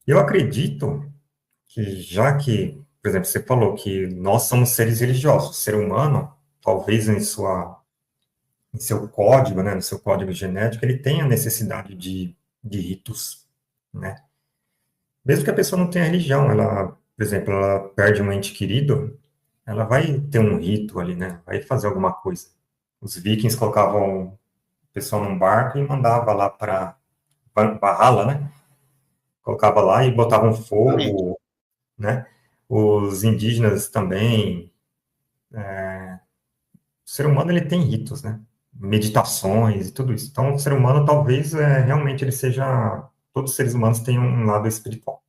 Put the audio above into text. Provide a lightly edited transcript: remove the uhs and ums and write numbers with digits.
Eu acredito que, já que, por exemplo, você falou que nós somos seres religiosos, o ser humano, talvez em seu código, né, no seu código genético, ele tenha necessidade de ritos, né? Mesmo que a pessoa não tenha religião, ela, por exemplo, ela perde um ente querido, ela vai ter um rito ali, né? Vai fazer alguma coisa. Os vikings colocavam o pessoal num barco e mandava lá para Valhalla, né? Colocava lá e botavam Exatamente. fogo, né? Os indígenas também. O ser humano ele tem ritos, né? Meditações e tudo isso. Então, o ser humano talvez realmente ele seja. Todos os seres humanos têm um lado espiritual.